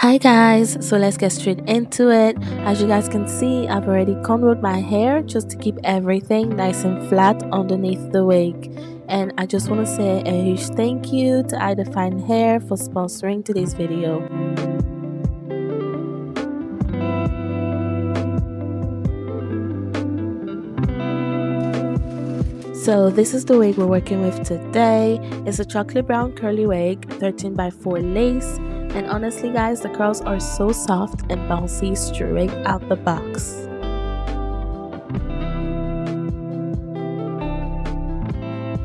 Hi guys, so let's get straight into it. As you guys can see, I've already cornrowed my hair just to keep everything nice and flat underneath the wig. And I just want to say a huge thank you to iDefine Hair for sponsoring today's video. So this is the wig we're working with today. It's a chocolate brown curly wig, 13 by 4 lace. And honestly guys, the curls are so soft and bouncy straight out the box.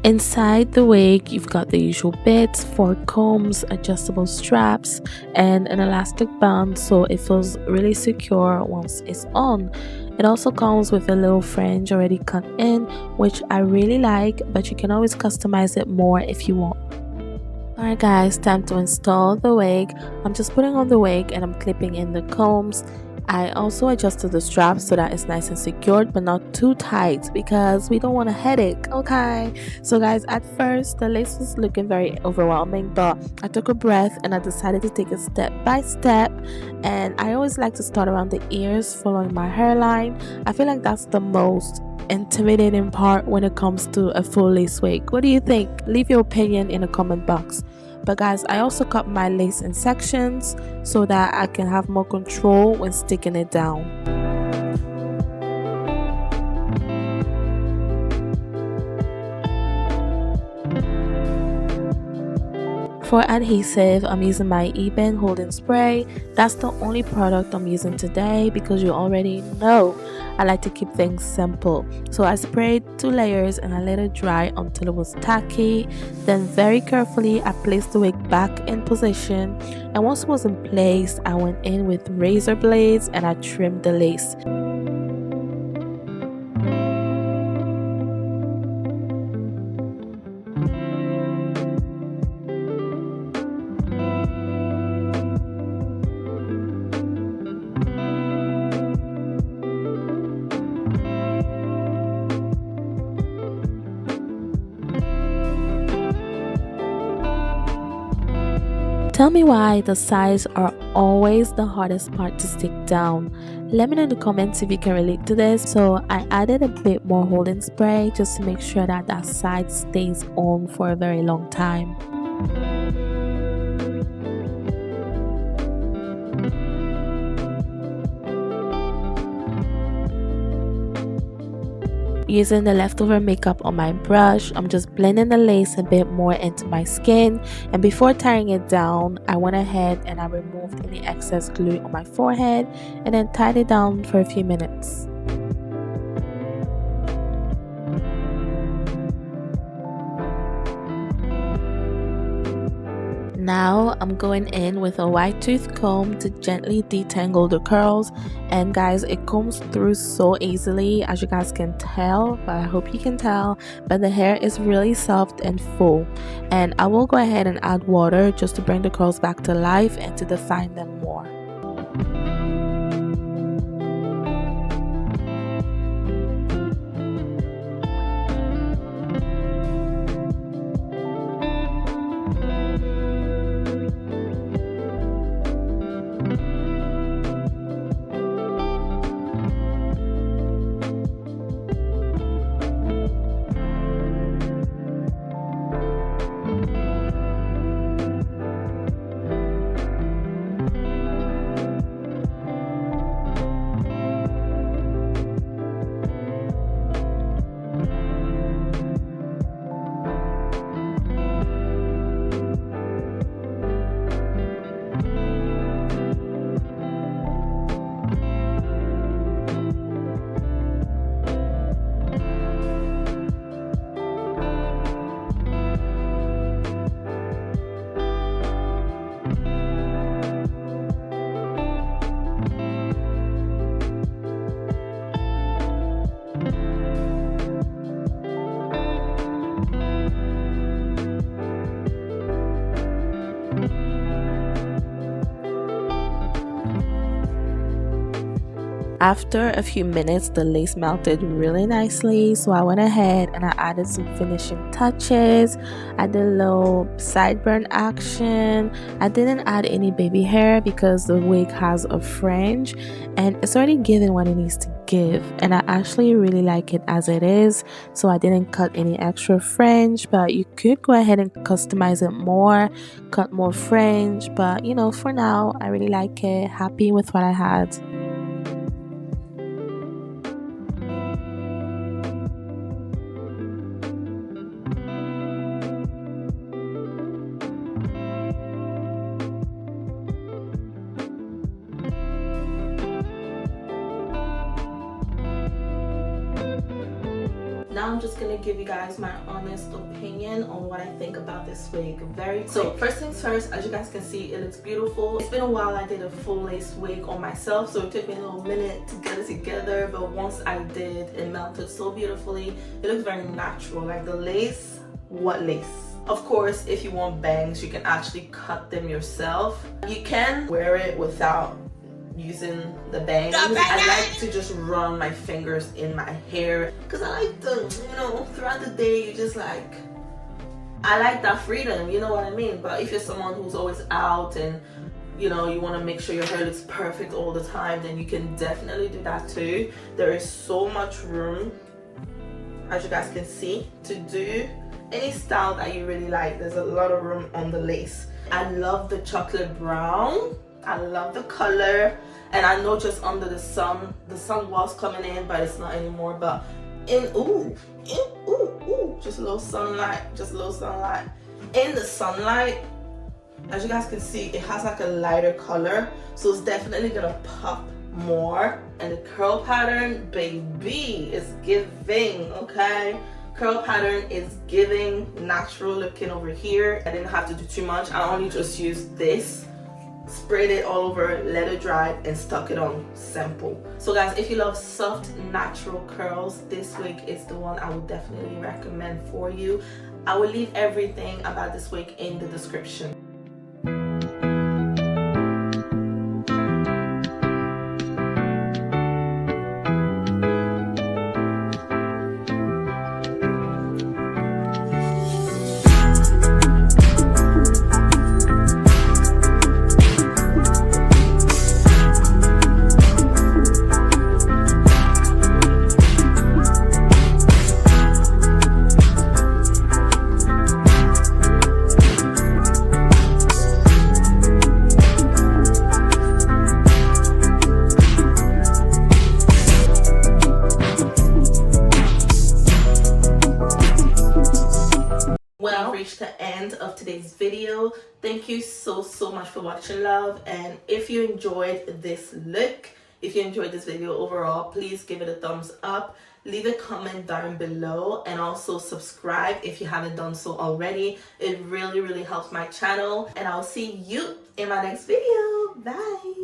Inside the wig, you've got the usual bits, 4 combs, adjustable straps, and an elastic band so it feels really secure once it's on. It also comes with a little fringe already cut in, which I really like, but you can always customize it more if you want. Alright guys, time to install the wig. I'm just putting on the wig and I'm clipping in the combs. I also adjusted the straps so that it's nice and secured but not too tight because we don't want a headache, okay? So guys, at first the lace was looking very overwhelming, but I took a breath and I decided to take it step by step. And I always like to start around the ears following my hairline. I feel like that's the most intimidating part when it comes to a full lace wig. What do you think? Leave your opinion in the comment box. But guys, I also cut my lace in sections so that I can have more control when sticking it down. For adhesive, I'm using my eBay holding spray. That's the only product I'm using today because you already know I like to keep things simple. So I sprayed 2 layers and I let it dry until it was tacky. Then very carefully I placed the wig back in position, and once it was in place I went in with razor blades and I trimmed the lace. Tell me why the sides are always the hardest part to stick down. Let me know in the comments if you can relate to this. So I added a bit more holding spray just to make sure that that side stays on for a very long time. Using the leftover makeup on my brush, I'm just blending the lace a bit more into my skin, and before tying it down I went ahead and I removed any excess glue on my forehead and then tied it down for a few minutes. Now I'm going in with a white tooth comb to gently detangle the curls, and guys, it combs through so easily, as you guys can tell, but I hope you can tell, but the hair is really soft and full. And I will go ahead and add water just to bring the curls back to life and to define them more. After a few minutes, the lace melted really nicely, so I went ahead and I added some finishing touches. I did a little sideburn action. I didn't add any baby hair because the wig has a fringe and it's already giving what it needs to give, and I actually really like it as it is, so I didn't cut any extra fringe. But you could go ahead and customize it more, cut more fringe, but you know, for now I really like it. Happy with what I had. Now I'm just gonna give you guys my honest opinion on what I think about this wig. So first things first, as you guys can see, it looks beautiful. It's been a while I did a full lace wig on myself, so it took me a little minute to get it together, but once I did, it melted so beautifully. It looks very natural. Like the lace, what lace? Of course, if you want bangs, you can actually cut them yourself. You can wear it without using the bangs. I like to just run my fingers in my hair because I like to, you know, throughout the day, you just like, I like that freedom, you know what I mean? But if you're someone who's always out and, you know, you want to make sure your hair looks perfect all the time, then you can definitely do that too. There is so much room, as you guys can see, to do any style that you really like. There's a lot of room on the lace. I love the chocolate brown. I love the color, and I know just under the sun was coming in, but it's not anymore. But just a little sunlight, in the sunlight, as you guys can see, it has like a lighter color, so it's definitely gonna pop more. And the curl pattern, baby, is giving, okay? Curl pattern is giving, natural looking over here. I didn't have to do too much. I only just used this, sprayed it all over, let it dry, and stuck it on. Simple. So guys, if you love soft natural curls, this wig is the one I would definitely recommend for you. I will leave everything about this wig in the description. Reached the end of today's video. Thank you so much for watching, love. And if you enjoyed this look, if you enjoyed this video overall, please give it a thumbs up, leave a comment down below, and also subscribe if you haven't done so already. It really helps my channel, and I'll see you in my next video. Bye.